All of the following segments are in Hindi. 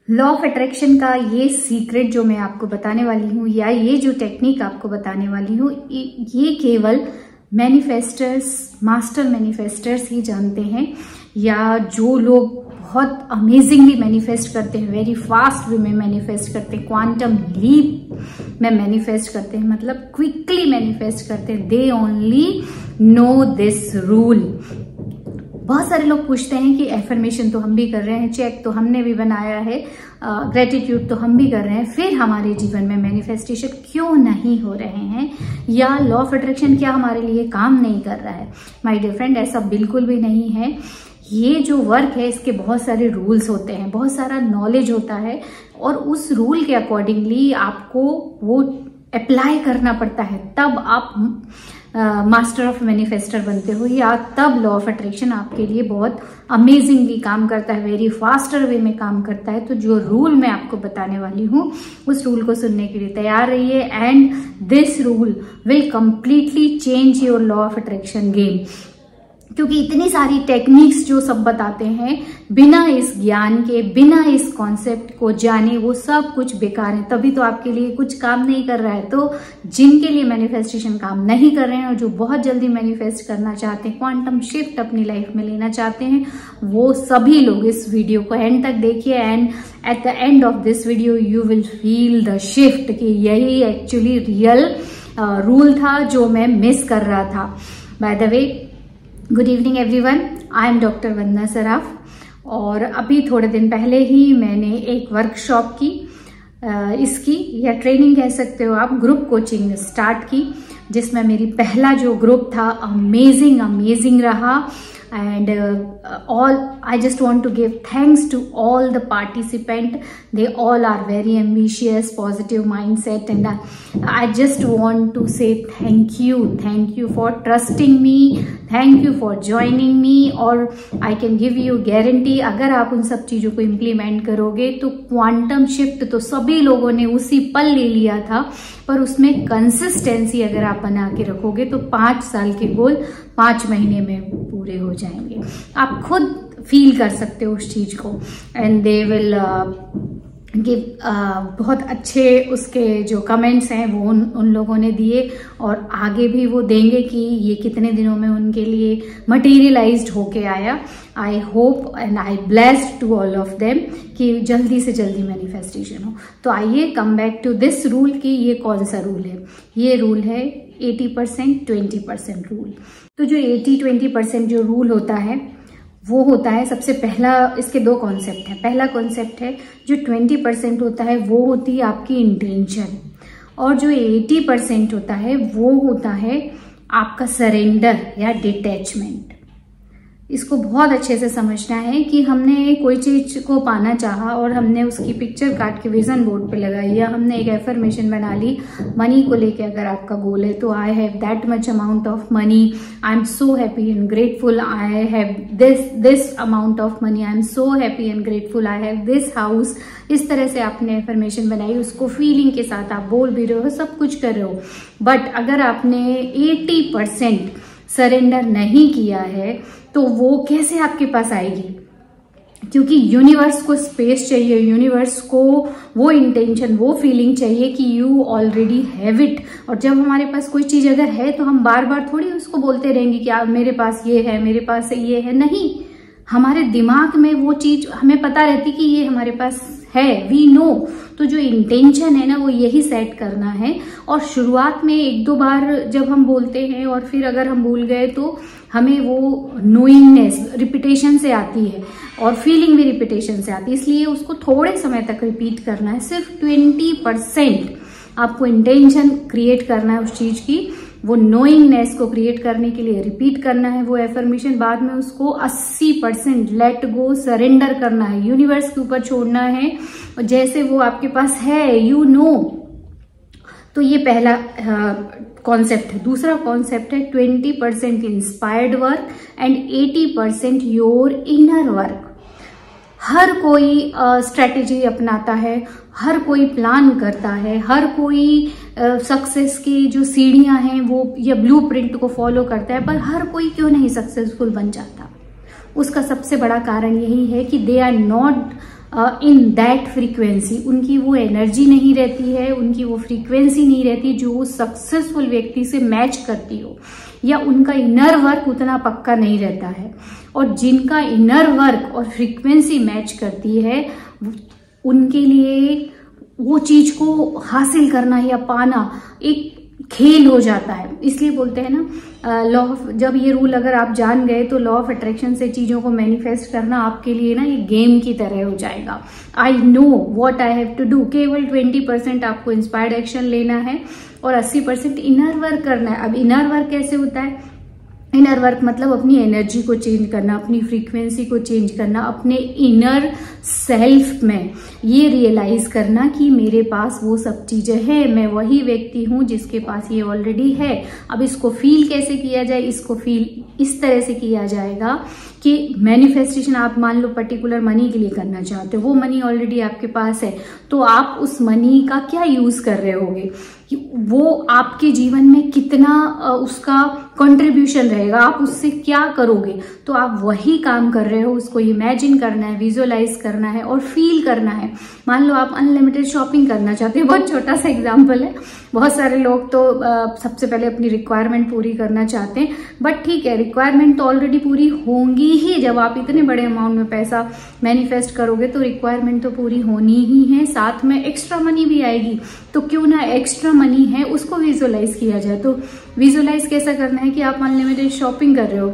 लॉ ऑफ अट्रैक्शन का ये सीक्रेट जो मैं आपको बताने वाली हूँ या ये जो टेक्निक आपको बताने वाली हूँ, ये केवल मैनिफेस्टर्स, मास्टर मैनिफेस्टर्स ही जानते हैं, या जो लोग बहुत अमेजिंगली मैनिफेस्ट करते हैं, वेरी फास्ट वे में मैनिफेस्ट करते हैं, क्वांटम लीप में मैनिफेस्ट करते हैं, मतलब क्विकली मैनिफेस्ट करते हैं, they only know this rule. बहुत सारे लोग पूछते हैं कि एफर्मेशन तो हम भी कर रहे हैं, चेक तो हमने भी बनाया है, ग्रेटिट्यूड तो हम भी कर रहे हैं, फिर हमारे जीवन में मैनिफेस्टेशन क्यों नहीं हो रहे हैं, या लॉ ऑफ अट्रैक्शन क्या हमारे लिए काम नहीं कर रहा है। माय डियर फ्रेंड, ऐसा बिल्कुल भी नहीं है। ये जो वर्क है इसके बहुत सारे रूल्स होते हैं, बहुत सारा नॉलेज होता है, और उस रूल के अकॉर्डिंगली आपको वो अप्लाई करना पड़ता है, तब आप मास्टर ऑफ मैनिफेस्टर बनते हो, या तब लॉ ऑफ अट्रैक्शन आपके लिए बहुत अमेजिंगली काम करता है, वेरी फास्टर वे में काम करता है। तो जो रूल मैं आपको बताने वाली हूँ उस रूल को सुनने के लिए तैयार रहिए, and this rule will completely change your law of attraction game. क्योंकि इतनी सारी टेक्निक्स जो सब बताते हैं, बिना इस ज्ञान के, बिना इस कॉन्सेप्ट को जाने वो सब कुछ बेकार है, तभी तो आपके लिए कुछ काम नहीं कर रहा है। तो जिनके लिए मैनिफेस्टेशन काम नहीं कर रहे हैं और जो बहुत जल्दी मैनिफेस्ट करना चाहते हैं, क्वांटम शिफ्ट अपनी लाइफ में लेना चाहते हैं, वो सभी लोग इस वीडियो को एंड तक देखिए, and at the end of this video you will feel the shift कि यही एक्चुअली रियल रूल था जो मैं मिस कर रहा था। By the way, good evening everyone, I am doctor Vandana Saraf, और अभी थोड़े दिन पहले ही मैंने एक वर्कशॉप की, इसकी या ट्रेनिंग कह सकते हो आप, ग्रुप कोचिंग स्टार्ट की, जिसमें मेरी पहला जो ग्रुप था अमेजिंग रहा। And I just want to give thanks to all the participant. They all are very ambitious, positive mindset, and I just want to say thank you for trusting me, thank you for joining me, और I can give you guarantee अगर आप उन सब चीजों को इम्प्लीमेंट करोगे तो क्वांटम शिफ्ट तो सभी लोगों ने उसी पल ले लिया था, पर उसमें कंसिस्टेंसी अगर आप बना के रखोगे तो 5 साल के गोल 5 महीने में पूरे हो जाएंगे। आप खुद फील कर सकते हो उस चीज को, एंड दे विल गिव बहुत अच्छे उसके जो कमेंट्स हैं वो उन लोगों ने दिए, और आगे भी वो देंगे कि ये कितने दिनों में उनके लिए मटेरियलाइज्ड होके आया। I hope and I blessed to all of them कि जल्दी से जल्दी मैनिफेस्टेशन हो। तो आइए come back to this rule कि ये कौन सा रूल है। ये रूल है 80% 20% रूल। तो जो 80-20% जो रूल होता है वो होता है, सबसे पहला इसके 2 कॉन्सेप्ट हैं। पहला कॉन्सेप्ट है जो 20% होता है वो होती है आपकी इंटेंशन, और जो 80% होता है वो होता है आपका सरेंडर या डिटैचमेंट। इसको बहुत अच्छे से समझना है कि हमने कोई चीज को पाना चाहा और हमने उसकी पिक्चर काट के विजन बोर्ड पे लगाई, या हमने एक एफर्मेशन बना ली मनी को लेके। अगर आपका गोल है तो I have that much amount of money, I am so happy and grateful, I have this amount of money, I am so happy and grateful, I have this house. इस तरह से आपने एफर्मेशन बनाई, उसको फीलिंग के साथ आप बोल भी रहे हो, सब कुछ कर रहे हो, बट अगर आपने 80% सरेंडर नहीं किया है तो वो कैसे आपके पास आएगी? क्योंकि यूनिवर्स को स्पेस चाहिए, यूनिवर्स को वो इंटेंशन, वो फीलिंग चाहिए कि यू ऑलरेडी हैव इट। और जब हमारे पास कोई चीज अगर है तो हम बार बार थोड़ी उसको बोलते रहेंगे कि मेरे पास ये है, मेरे पास ये है। नहीं, हमारे दिमाग में वो चीज हमें पता रहती कि ये हमारे पास है, वी नो। तो जो इंटेंशन है ना वो यही सेट करना है, और शुरुआत में 1-2 बार जब हम बोलते हैं और फिर अगर हम भूल गए तो हमें वो नोइंगनेस रिपीटेशन से आती है, और फीलिंग भी रिपीटेशन से आती है, इसलिए उसको थोड़े समय तक रिपीट करना है। सिर्फ 20% आपको इंटेंशन क्रिएट करना है उस चीज की, वो नोइंगनेस को क्रिएट करने के लिए रिपीट करना है वो एफर्मेशन। बाद में उसको 80% लेट गो, सरेंडर करना है, यूनिवर्स के ऊपर छोड़ना है, और जैसे वो आपके पास है, यू नो। तो ये पहला कॉन्सेप्ट है। दूसरा कॉन्सेप्ट है 20% inspired work and 80% your inner work. हर कोई स्ट्रेटेजी अपनाता है, हर कोई प्लान करता है, हर कोई सक्सेस की जो सीढ़ियां हैं वो या ब्लूप्रिंट को फॉलो करता है, पर हर कोई क्यों नहीं सक्सेसफुल बन जाता? उसका सबसे बड़ा कारण यही है कि they are not in that frequency, उनकी वो एनर्जी नहीं रहती है, उनकी वो फ्रीक्वेंसी नहीं रहती जो सक्सेसफुल व्यक्ति से मैच करती हो, या उनका इनर वर्क उतना पक्का नहीं रहता है। और जिनका इनर वर्क और फ्रीक्वेंसी मैच करती है उनके लिए वो चीज को हासिल करना या पाना एक खेल हो जाता है। इसलिए बोलते हैं ना लॉ ऑफ, जब ये रूल अगर आप जान गए तो लॉ ऑफ अट्रैक्शन से चीजों को मैनिफेस्ट करना आपके लिए ना एक गेम की तरह हो जाएगा। I know what I have to do. केवल 20% आपको इंस्पायर्ड एक्शन लेना है और 80% इनर वर्क करना है। अब इनर वर्क कैसे होता है? इनर वर्क मतलब अपनी एनर्जी को चेंज करना, अपनी फ्रीक्वेंसी को चेंज करना, अपने इनर सेल्फ में ये रियलाइज करना कि मेरे पास वो सब चीजें हैं, मैं वही व्यक्ति हूं जिसके पास ये ऑलरेडी है। अब इसको फील कैसे किया जाए? इसको फील इस तरह से किया जाएगा कि मैनिफेस्टेशन आप मान लो पर्टिकुलर मनी के लिए करना चाहते हो, वो मनी ऑलरेडी आपके पास है, तो आप उस मनी का क्या यूज कर रहे होगे, वो आपके जीवन में कितना उसका कंट्रीब्यूशन रहेगा, आप उससे क्या करोगे, तो आप वही काम कर रहे हो। उसको इमेजिन करना है, विजुअलाइज करना है और फील करना है। मान लो आप अनलिमिटेड शॉपिंग करना चाहते हैं, बहुत छोटा सा एग्जांपल है। बहुत सारे लोग तो सबसे पहले अपनी रिक्वायरमेंट पूरी करना चाहते हैं, बट ठीक है, रिक्वायरमेंट तो ऑलरेडी पूरी होंगी ही। जब आप इतने बड़े अमाउंट में पैसा मैनिफेस्ट करोगे तो रिक्वायरमेंट तो पूरी होनी ही है, साथ में एक्स्ट्रा मनी भी आएगी। तो क्यों ना एक्स्ट्रा मनी है उसको विजुअलाइज किया जाए। तो विजुअलाइज कैसा करना है कि आप अनलिमिटेड शॉपिंग कर रहे हो,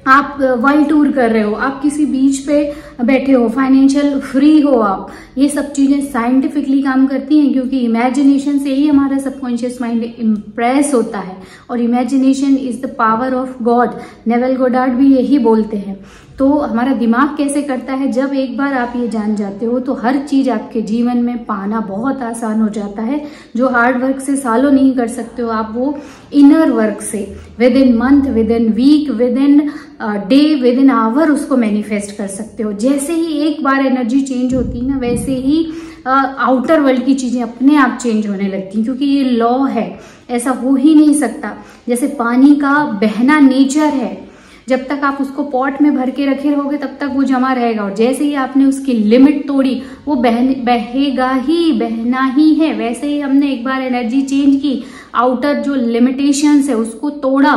आप वर्ल्ड टूर कर रहे हो, आप किसी बीच पे बैठे हो, फाइनेंशियल फ्री हो आप। ये सब चीजें साइंटिफिकली काम करती हैं क्योंकि इमेजिनेशन से ही हमारा सबकॉन्शियस माइंड इम्प्रेस होता है और imagination is the power of God. Naval Goddard भी यही बोलते हैं। तो हमारा दिमाग कैसे करता है, जब एक बार आप ये जान जाते हो तो हर चीज आपके जीवन में पाना बहुत आसान हो जाता है। जो हार्ड वर्क से सालों नहीं कर सकते हो आप, वो इनर वर्क से within month, within week, within day, within hour उसको मैनिफेस्ट कर सकते हो। जैसे ही एक बार एनर्जी चेंज होती है ना, वैसे ही आउटर वर्ल्ड की चीजें अपने आप चेंज होने लगती हैं, क्योंकि ये लॉ है, ऐसा हो ही नहीं सकता। जैसे पानी का बहना नेचर है, जब तक आप उसको पॉट में भर के रखे रहोगे तब तक वो जमा रहेगा, और जैसे ही आपने उसकी लिमिट तोड़ी वो बहेगा ही, बहना ही है। वैसे ही हमने एक बार एनर्जी चेंज की, आउटर जो लिमिटेशंस है उसको तोड़ा,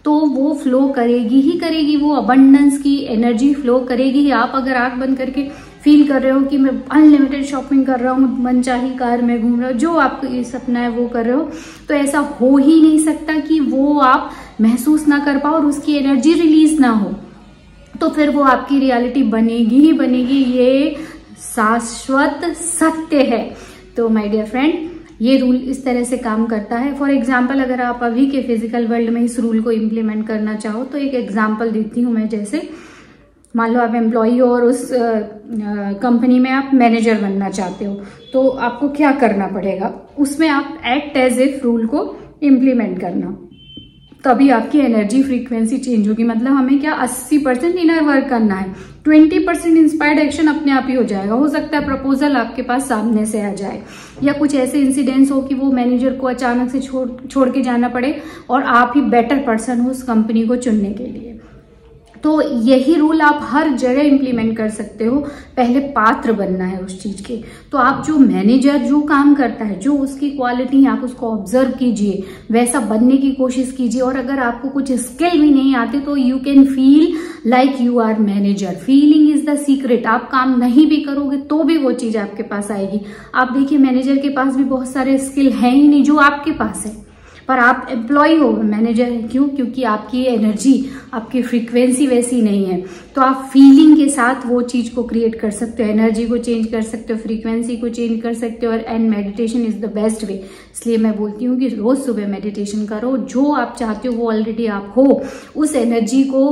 तो वो फ्लो करेगी ही करेगी, वो अबंडेंस की एनर्जी फ्लो करेगी ही। आप अगर आंख बंद करके फील कर रहे हो कि मैं अनलिमिटेड शॉपिंग कर रहा हूँ, मनचाही कार में घूम रहा हूँ, जो आपको ये सपना है वो कर रहे हो, तो ऐसा हो ही नहीं सकता कि वो आप महसूस ना कर पाओ और उसकी एनर्जी रिलीज ना हो। तो फिर वो आपकी रियलिटी बनेगी ही बनेगी, ये शाश्वत सत्य है। तो माय डियर फ्रेंड, ये रूल इस तरह से काम करता है। फॉर एग्जाम्पल, अगर आप अभी के फिजिकल वर्ल्ड में इस रूल को इम्प्लीमेंट करना चाहो तो एक एग्जाम्पल देती हूँ मैं। जैसे मान लो आप एम्प्लॉई हो और उस कंपनी में आप मैनेजर बनना चाहते हो, तो आपको क्या करना पड़ेगा, उसमें आप एक्ट एज इफ रूल को इम्प्लीमेंट करना, तभी आपकी एनर्जी फ्रीक्वेंसी चेंज होगी। मतलब हमें क्या 80% इनर वर्क करना है, 20% इंस्पायर्ड एक्शन अपने आप ही हो जाएगा। हो सकता है प्रपोजल आपके पास सामने से आ जाए, या कुछ ऐसे इंसिडेंट्स हो कि वो मैनेजर को अचानक से छोड़ के जाना पड़े और आप ही बेटर पर्सन हो उस कंपनी को चुनने के लिए। तो यही रूल आप हर जगह इंप्लीमेंट कर सकते हो। पहले पात्र बनना है उस चीज के। तो आप जो मैनेजर जो काम करता है, जो उसकी क्वालिटी है, आप उसको ऑब्जर्व कीजिए, वैसा बनने की कोशिश कीजिए। और अगर आपको कुछ स्किल भी नहीं आते तो you can feel like you are manager. Feeling is the secret. आप काम नहीं भी करोगे तो भी वो चीज आपके पास आएगी। आप देखिए, मैनेजर के पास भी बहुत सारे स्किल हैं ही नहीं जो आपके पास है, पर आप एम्प्लॉय हो, मैनेजर है। क्यों? क्योंकि आपकी एनर्जी, आपकी फ्रीक्वेंसी वैसी नहीं है। तो आप फीलिंग के साथ वो चीज को क्रिएट कर सकते हो, एनर्जी को चेंज कर सकते हो, फ्रीक्वेंसी को चेंज कर सकते हो। और and meditation is the best way. इसलिए मैं बोलती हूँ कि रोज सुबह मेडिटेशन करो। जो आप चाहते हो वो ऑलरेडी आप हो। उस एनर्जी को,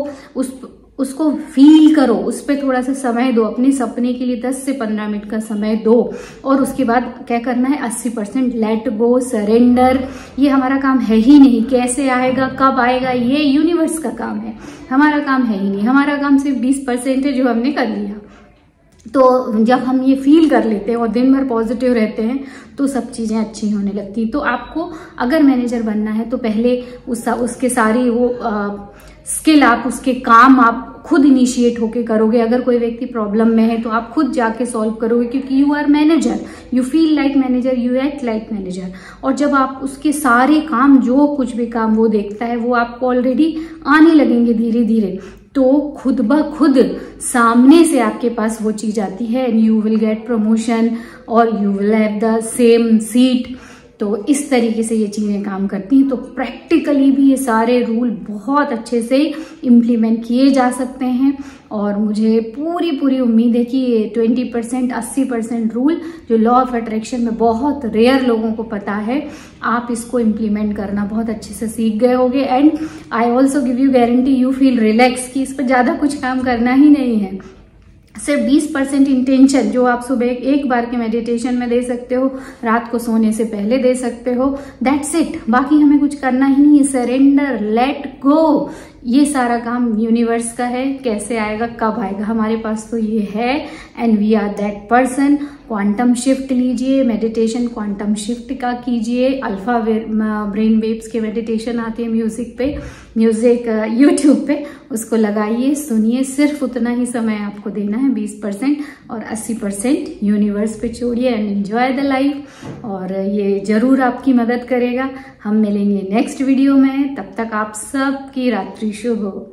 उसको फील करो, उस पर थोड़ा सा समय दो। अपने सपने के लिए 10 से 15 मिनट का समय दो। और उसके बाद क्या करना है, 80% लेट गो, सरेंडर। ये हमारा काम है ही नहीं। कैसे आएगा, कब आएगा, ये यूनिवर्स का काम है, हमारा काम है ही नहीं। हमारा काम सिर्फ 20% है जो हमने कर लिया। तो जब हम ये फील कर लेते हैं और दिन भर पॉजिटिव रहते हैं तो सब चीजें अच्छी होने लगती। तो आपको अगर मैनेजर बनना है तो पहले उसके सारी वो स्किल, आप उसके काम आप खुद इनिशिएट होके करोगे। अगर कोई व्यक्ति प्रॉब्लम में है तो आप खुद जाके सॉल्व करोगे, क्योंकि you are manager, you feel like manager, you act like manager. और जब आप उसके सारे काम, जो कुछ भी काम वो देखता है, वो आपको ऑलरेडी आने लगेंगे धीरे धीरे, तो खुद ब खुद सामने से आपके पास वो चीज आती है and you will get promotion और you will have the same seat. तो इस तरीके से ये चीजें काम करती हैं। तो प्रैक्टिकली भी ये सारे रूल बहुत अच्छे से इम्प्लीमेंट किए जा सकते हैं और मुझे पूरी पूरी उम्मीद है कि ये 20% 80% रूल जो लॉ ऑफ अट्रैक्शन में बहुत रेयर लोगों को पता है, आप इसको इम्प्लीमेंट करना बहुत अच्छे से सीख गए होगे। And I also give you guarantee, you feel relax कि इस पर ज्यादा कुछ काम करना ही नहीं है। सिर्फ 20% इंटेंशन जो आप सुबह एक बार के मेडिटेशन में दे सकते हो, रात को सोने से पहले दे सकते हो, दैट्स इट। बाकी हमें कुछ करना ही नहीं है। सरेंडर, लेट गो, ये सारा काम यूनिवर्स का है। कैसे आएगा, कब आएगा, हमारे पास तो ये है and we are that person. Quantum shift लीजिए, मेडिटेशन क्वांटम शिफ्ट का कीजिए। अल्फा ब्रेन वेव्स के मेडिटेशन आते हैं म्यूजिक यूट्यूब पे, उसको लगाइए, सुनिए। सिर्फ उतना ही समय आपको देना है, 20%, और 80% यूनिवर्स पे छोड़िए एंड एंजॉय द लाइफ। और ये जरूर आपकी मदद करेगा। हम मिलेंगे नेक्स्ट वीडियो में, तब तक आप सबकी रात्रि शुभ हो।